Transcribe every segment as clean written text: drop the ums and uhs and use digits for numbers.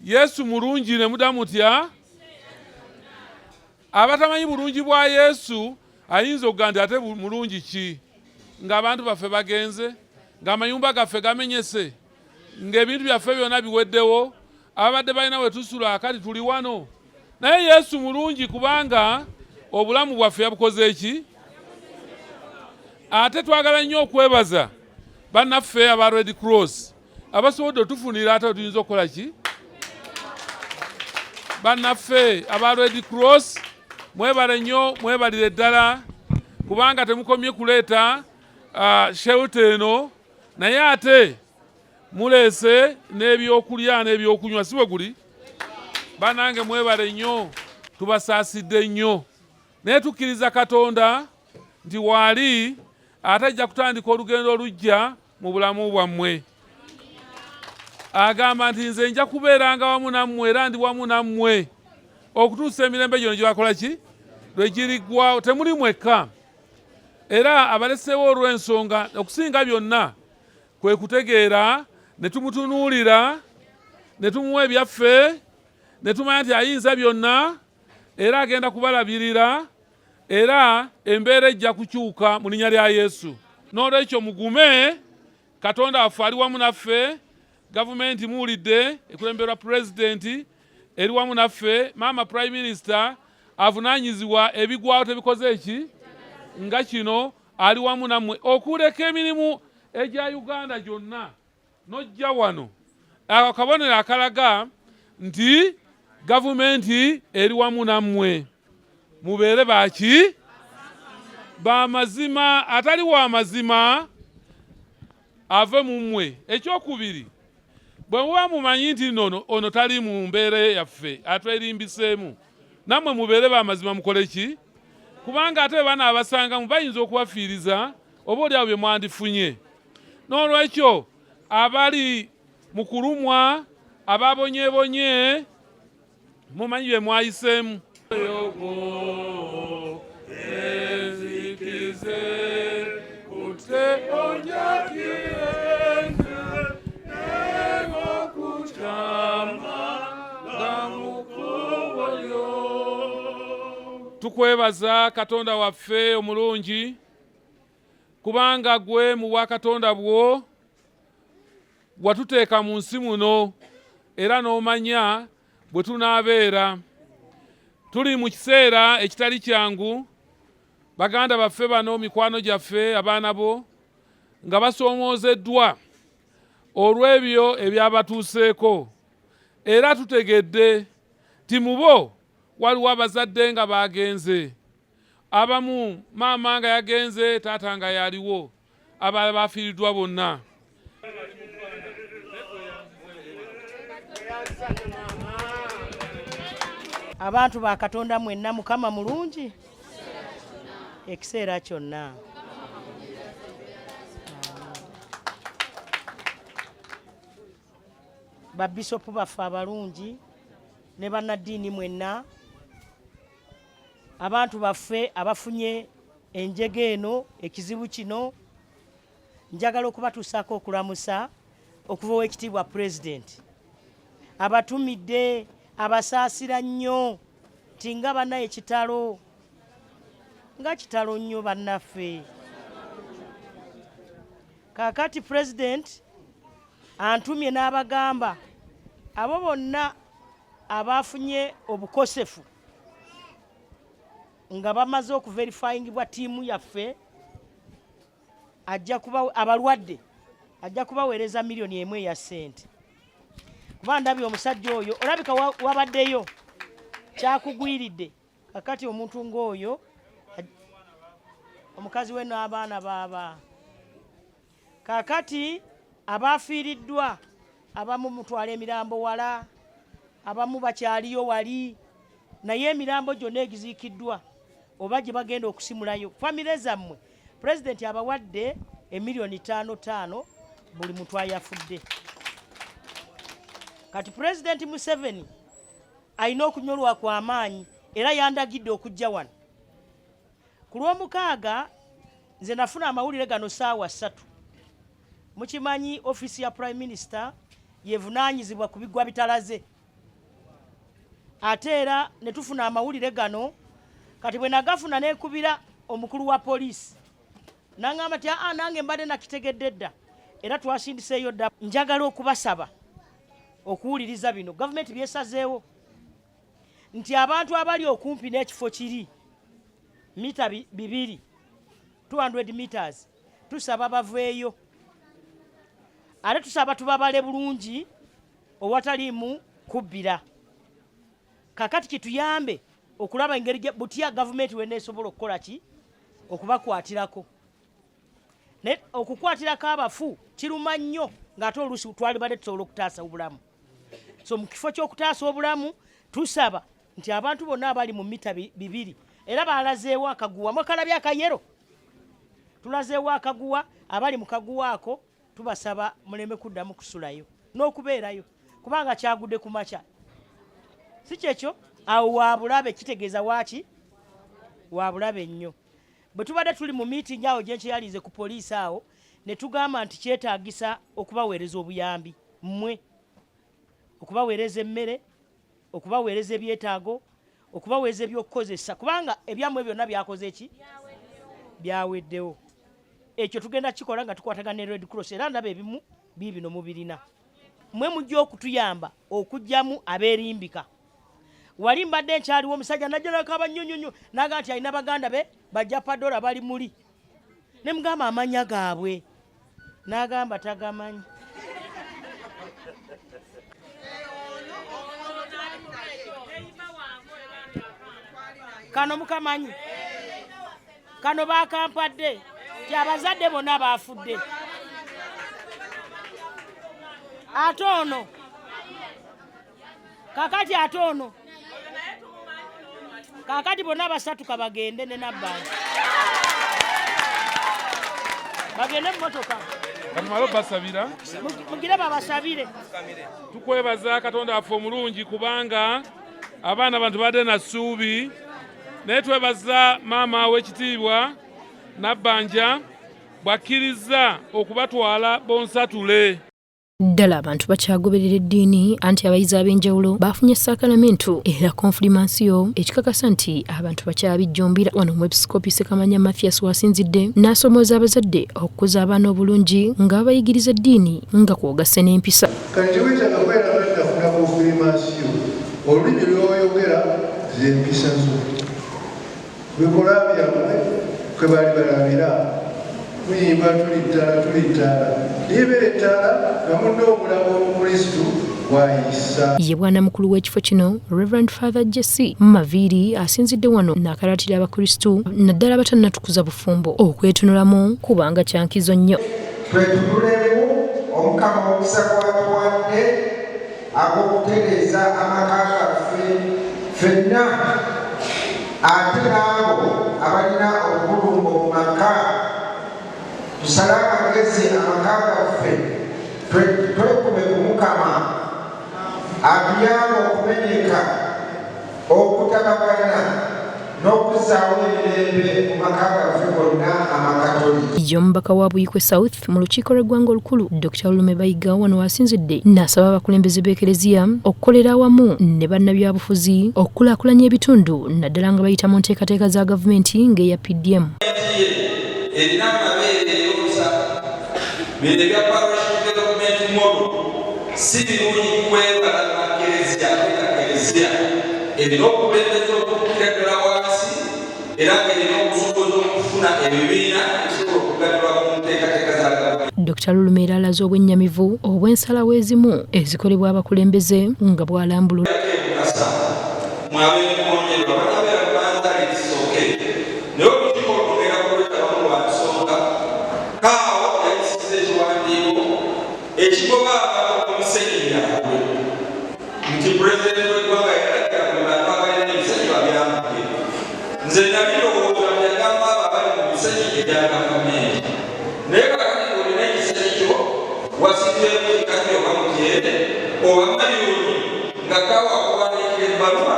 Yesu mulungi ne mudamu tya. Abatamanyi bulungi bwa Yesu ayinza okugamba ate mulungi ki? Ng'abantu baffe bagenze, ng'amayumba gaffe gamenyese, ng'ebintu byaffe byonna biweddewo, abadde balina we tusula kati tuli wano. Naye Yesu mulungi kubanga obulamu bwaffe yabukoze eki? Ate twagala nnyo okwebaza bannaffe aba Red Cross abasobodde otufunira ate tuyinza okukola ki? Bannaffe aba Red Cross mwebale nnyo, mwebalire ddala kubanga temukomye kuleeta shelter eno, naye ate muleese n'ebyokulya n'ebyokunywa, si bwe guli? Bannange mwebale nnyo, tubasaasidde nnyo. Naye tukkiriza Katonda nti waali ate ajja kutandika olugendo olujja mu bulamu bwammwe. Agamba nti nze nja kubeeranga wamu nammwe era ndi wamu nammwe okutuusa emirembe gyonna gye bakola ki? Lwe giriggwawo. Temuli mwekka. Era abaleseewo olw'ensonga okusinga byonna kwe kutegeera ne tumutunuulira ne tumuwa ebyaffe ne tumanya nti ayinza byonna era agenda kubalabirira era embeera ejja kukyuka mu linnya lya Yesu. N'olwekyo mugume, Katonda waffe ali wamu naffe, gavumenti muwulidde ekulemberwa pulezidenti eri wamu naffe, maama prime minister avunaanyizibwa ebigwawo tebikoze eki? Nga kino ali wamu nammwe okuleka emirimu egya Uganda gyonna n'ojja wano. Akabonero akalaga nti gavumenti eri wamu nammwe. Mubeere baki? B'amazima, atali wa mazima ave mu mmwe. Ekyokubiri, bwe muba mumanyi nti ono tali mu mbeera yaffe atwerimbiseemu, nammwe mubeere b'amazima mukole ki? Kubanga ate bana abasanga bayinza okubafiiriza oba oliawo bye mwandifunye. N'olwekyo abali mu kulumwa, ababonyeebonye, mumanyi bye mwayiseemu. Tukwebaza Katonda waffe omulungi kubanga gwe mu bwakatonda bwo watuteeka mu nsi muno era n'omanya bwe tunaabeera. Tuli mu kiseera ekitali kyangu, baganda baffe bano mikwano gyaffe abaana bo nga basoomoozeddwa olw'ebyo ebyabatuuseeko, era tutegedde ti mu bo waliwo abazadde nga bagenze, abamu maama nga yagenze, taata nga yaliwo, abalala bafiiriddwa bonna. Abantu ba Katonda mwenna, Mukama mulungi ekiseera kyonna. Babisopu baffe abalungi ne bannaddiini mwenna, abantu baffe abafunye enjege eno, ekizibu kino, njagala okubatuusaako okulamusa okuva ow'ekitiibwa pulezidenti. Abatumidde, abasaasira nnyo, tinga banna ekitalo, nga kitalo nnyo bannaffe. Kaakati pulezidenti antumye n'abagamba abo bonna abafunye obukosefu nga bamaze okuverifyingibwa ttiimu yaffe, ajja kuba abalwadde ajja kubaweereza $1 million eya ssente. Kuba ndabye omusajja oyo olabika wabaddeyo kyakugwiridde. Kakati omuntu ng'oyo, omukazi we n'abaana baaba. Kakati abafiiriddwa abamu mutwala emirambo wala, abamu bakyaliyo wali, naye emirambo gyonna egiziikiddwa oba gye bagenda okusimulayo. Famire zammwe pulezidenti abawadde $5 million buli muntu ayafudde. Kati pulezidenti Museveni alina okunyolwa kw'amaanyi era yandagidde okujja wano. Ku Lwomukaaga nze nafuna amawulire gano ssaawa 3. Mukimanyi ofiisi ya Prime Minister yevunaanyizibwa ku bigwa bitalaze. ate era ne tufuna amawulire gano kati bwe nagafuna neekubira omukulu wa poliisi n'aŋŋamba nti nange mbadde nakitegedde dda era twasindiseeyo dda. Njagala okubasaba okuwuliriza bino. Gavumenti byesazeewo nti abantu abali okumpi n'ekifo kiri mita 200 200 meters tusaba baveeyo, ate tusaba tubabale bulungi owataliimu kubbira. Kakati kituyambe okulaba engeri butya gavumenti weneesobola okukola ki okubakwatirako. Okukwatirako abafu kiruma nnyo ng'ate oluusi twalibadde tusobola okutaasa obulamu. So mu kifo ky'okutaasa obulamu tusaba nti abantu bonna abali mu mita 200 era balazeewo akaguwa mwakalabye akayero tulazeewo akaguwa abali mu kaguwa ako tubasaba muleme kuddamu kusulayo n'okubeerayo kubanga kyagudde ku makya si kyekyo awo wabulabe kitegeeza waaki wabulabe nnyo. Bwe tubadde tuli mu meeting awo gye nkyeyalize ku poliisi awo ne tugamba nti kyetaagisa okubaweereza obuyambi mmwe, okubaweereza emmere, okubaweereza ebyetaago, okubaweereza ebyokukozesa kubanga ebyammwe byonna byakoze ki byaweddewo. Ekyo tugenda kikola nga tukwatagana ne Red Cross era ndaba ebimu biibino mubirina. Mmwe mujja okutuyamba okugyamu abeerimbika. Wali mbadde nkyaliwo omusajja najja nakaba nnyonyonyo naga nti alina baganda be bajja padola bali muli ne mugamba amanya gaabwe n'agamba tagamanyi. Kano mukamanyi kano bakampadde ti abazadde bonna baafudde ate ono kakati ate ono kakati bonna basatuka bagende ne nabbanja bagende mu motoka Kamalo basabira mugire babasabire. Tukwebaza Katonda waffe omulungi kubanga abaana bantu badde na ssuubi naye twebaza maama w'ekitiibwa Nabbanja bwakkiriza okubatwala bonsatule. Ddala abantu bakyagoberera eddiini anti abayizi ab'enjawulo baafunye sakramento era konfirmansiyo ekikakasa nti abantu bakyabijjumbira. Wano omwepisikoopi Ssekamanya Mathias wasinzidde n'asomooza abazadde okukuza abaana obulungi nga babayigiriza eddiini nga kwogase n'empisa. Kati wetaaga kubeera badafuna konfirmansiyo olulimi lw'oyogera z'empisa zo bikola byammwe kwe bali balabira muyimba tulitaala libeera ettaala nga munne omulamu omukristu bw'ayisa. Ye bwana mukulu w'ekifo kino Reverend Father Jesse Maviiri asinzidde wano n'akalaatira abakristu naddala abatannatukuza bufumbo okwetunulamu kubanga kyankizo nnyo. Twetunulemu Omukama omukisa gw'atuwadde ag'okutereeza amaka gaffe ffenna ate n'abo abalina obulumbo mu maka tusale amagezi amaka gaffe twekume ku Mukama atuyamba okumenyeka okutabagana n'okuzaawo emirembe mu maka gaffe gonna amakatoliki. Ye omubaka wa Buyikwe South mu lukiiko lw'eggwanga olukulu Dr. Lume Bayiga wano wasinzidde n'asaba abakulembeze b'ekereziya okukolera awamu ne bannabyabufuzi okukulaakulanya ebitundu naddala nga bayita mu nteekateeka za gavumenti ng'eya PDM. Erina amabeere ey'olusa bino ebya parish development model si birungi kwebala makereziya kweta kereziya erina okubeereza okukkira ddala wansi era ng'erina okusoboza okufuna ebibiina ebisobola okugaddwa mu nteekateeka za gavumenti. Dr. Lulumeera alaze obwennyamivu obw'ensalawo ezimu ezikolebwa abakulembeze nga bw'alambulula. Mwabeemukonjerwa banabeera kubanza ekisooke naye olukiiko olugenda kuleta bamu lwa nsonga kaawo yayisiza ekiwandiiko ekigoba abantu omusenyi yaabwe nti pulezidenti w'eggwanga yalagira buli bantu abalina ebisenyi babyambuke. Nze nabirowooza byagamba abo abali mu bisenyi ebya gavumenti naye kakati olina ekisenyi kyo wasinzeemu kikatyo bamutyere oba maliyoni nga kaawa okuwandiikira ebbaluwa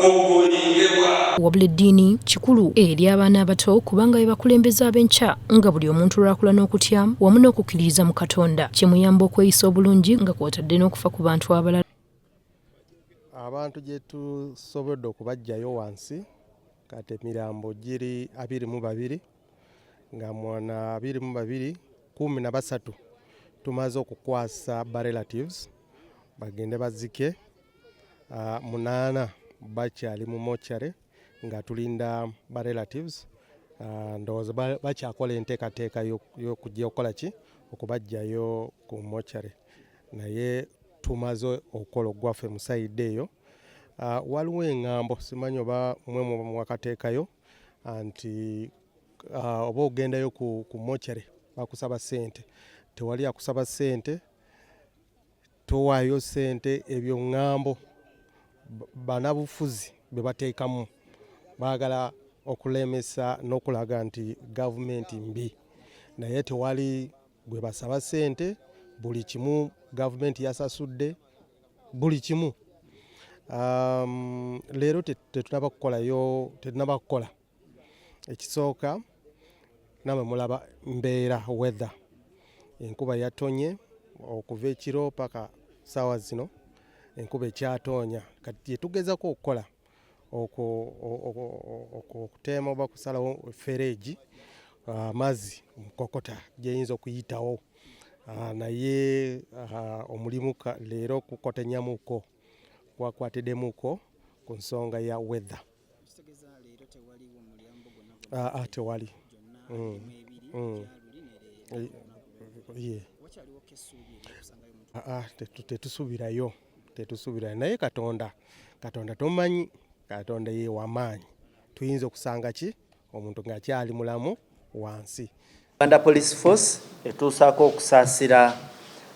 obulingebwa. Wabula eddiini kikulu eri abaana abato kubanga be bakulembeza ab'enkya nga buli omuntu lwakula n'okutya wamu n'okukkiririza mu Katonda kimuyamba okweyisa obulungi nga kw'otadde n'okufa ku bantu abalala. abantu gye tusobodde okubajjayo wansi kati emirambo giri 22 nga mwana 22 13 tumaze okukwasa ba relatives bagende bazike 8 bakyali mu mochare nga tulinda ba relatives ndowooza bakyakola enteekateeka y'okujja okukola ki okubajjayo ku mochare naye tumaze okukola ogwaffe mu sayidi eyo. Waliwo eŋŋambo simanyi oba mwe mwakateekayo nti oba ogendayo ku mochare bakusaba ssente, tewali akusaba ssente, towaayo ssente, ebyo ŋŋambo banabufuzi be bateekamu baagala okulemesa n'okulaga nti gavumenti mbi naye tewali gwe basaba ssente, buli kimu gavumenti yasasudde buli kimu. Leero tetunaba kukola ekisooka namwe mulaba mbeera weather enkuba yatonye okuva ekiro paka saawa zino enkuba ekyatonya kati gyetugezako okukola okuteema oba kusalawo fereegi amazzi mukokota gyeyinza okuyitawo naye omulimu leero kukotenyamuko kwakwatiddemuko ku nsonga ya weather. Tewali tetusuubirayo naye katonda tomanyi, katonda ye wamaanyi, tuyinza okusanga ki omuntu ng'akyali mulamu wansi. Uganda Police Force etuusaako okusaasira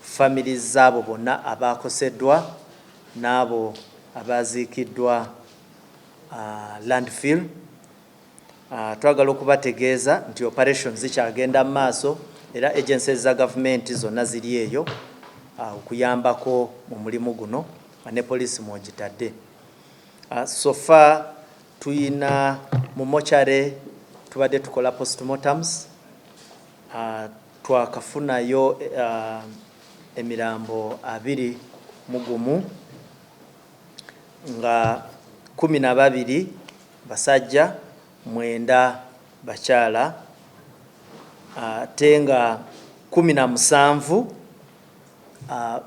family z'abo bonna abaakoseddwa n'abo abaaziikiddwa landfill. Twagala okubategeeza nti operations zikyagenda mu maaso era agencies za gavumenti zonna ziri eyo okuyambako mu mulimu guno ne poliisi mwogitadde. So far tuyina mu mochare tubadde tukola postmortems, twakafunayo emirambo 21 nga 12 basajja 9 bakyala ate nga 17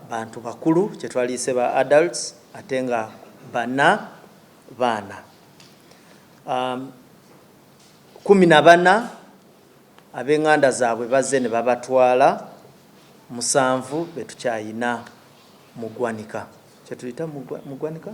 bantu bakulu kyetwaliise ba adults ate nga 4 baana. 14 ab'enganda zaabwe bazze ne babatwala, 7 betukyayina mu ggwanika. Kyetuyita mu ggwanika?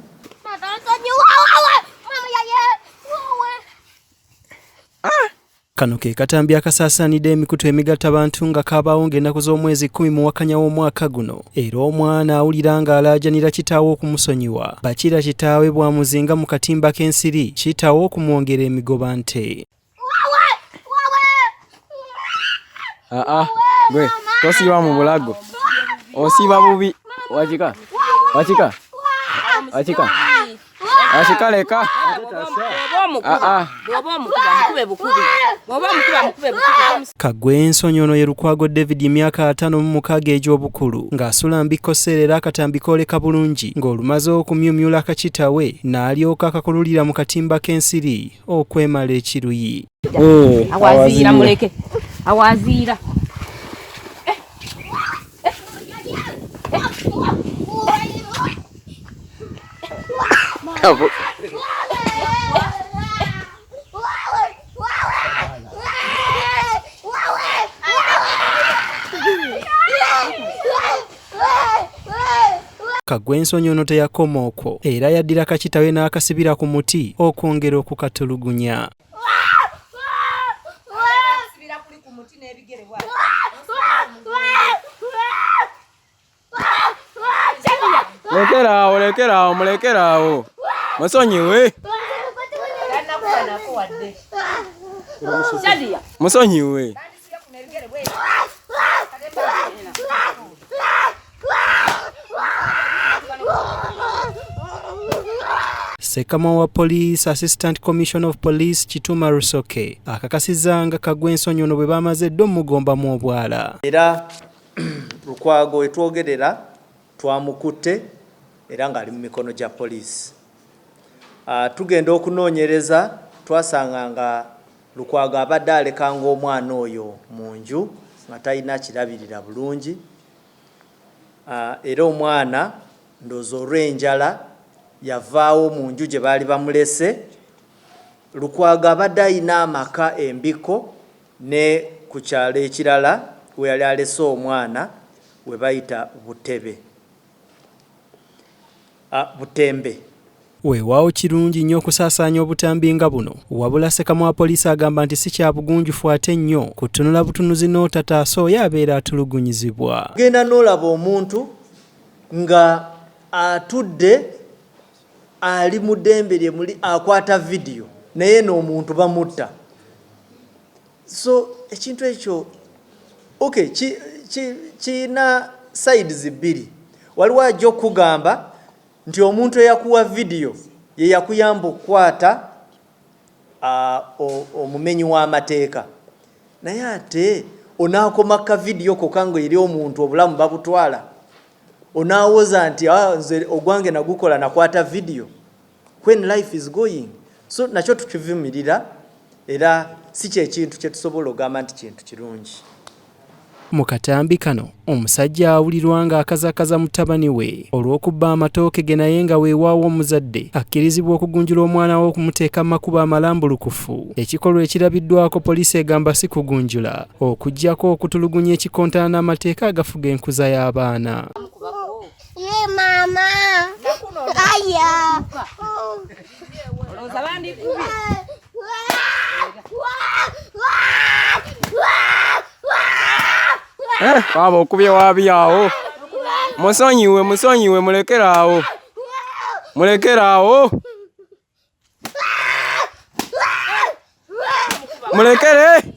Kano ke katambi akasaasaanidde emikutu emigatta bantu nga kaabaawo ng'ennaku z'omwezi 10 mu Wakanya w'omwaka guno. Era omwana awulira ng'alaajanira kitaawe okumusonyiwa. Bakira kitaawe bw'amuzinga mu katimba k'ensiri, kitaawe okumwongera emigoba nte. Gwe tosiiba mu bulago, osiiba bubi. Wachika leka. Kagwe Ensonyi ye Lukwago David emyaka 56 egy'obukulu ng'asula mbikoserera akatambi kooleka bulungi ng'olumaze okumyumyula akakitawe n'alyoka akakululira mu katimba k'ensiri okwemala ekiruyi. Awaziira muleke. Awaziira. Kagwe Ensonyi ono teyakoma okwo era yaddira kakitawe n'akasibira ku muti okwongera okukatulugunya. Mulekerawo. Musonyiwe. Musonyiwe. Sekama wa Police Assistant Commissioner of Police Kituma Rusoke akakasizanga Kagwe Ensonyi ono bwe bamaze ddo mugomba mu obwala. Era Lukwago etwogerera twamukutte era ng'ali mu mikono gya poliisi. Tugenda okunoonyereza twasanga nga Lukwago abadde alekanga omwana oyo mu nju nga talina kirabirira bulungi, era omwana ndowooza olw'enjala yavaawo mu nju gye baali bamulese. Lukwago abadde alina amaka Embiko ne ku kyalo ekirala we yali alese omwana we bayita Butembe. Weewaawo kirungi nnyo okusaasaanya obutambi nga buno, wabula Ssekamu wa poliisi agamba nti si kya bugunjufu ate nnyo kutunula butunuzi n'otataasa oyo abeera atulugunyizibwa. Genda n'olaba omuntu nga atudde ali mu ddembe lye muli akwata vidiyo naye n'omuntu bamutta. So ekintu ekyo kiina sides bbiri. Waliwo ajja okugamba nti omuntu eyakuwa vidiyo ye yakuyamba okukwata omumenyi w'amateeka, naye ate onaakoma ka vidiyo kokka nga eri omuntu obulamu babutwala, onaawoza nti nze ogwange nagukola nakwata vidiyo. When life is going, so nakyo tukivumirira era si kyekintu kye tusobola ogamba nti kintu kirungi. Mu katambi kano omusajja awulirwa nga akazakaza mutabani we olw'okubba amatooke ge naye nga weewaawo omuzadde akkirizibwa okugunjula omwana we okumuteeka makuba amalambulukufu. Ekikolwa ekirabiddwako poliisi egamba si kugunjula okuggyako okutulugunya ekikontana n'amateeka agafuga enkuza y'abaana. Baba okubye wabyawo. Musonyiwe mulekerawo. Mulekere.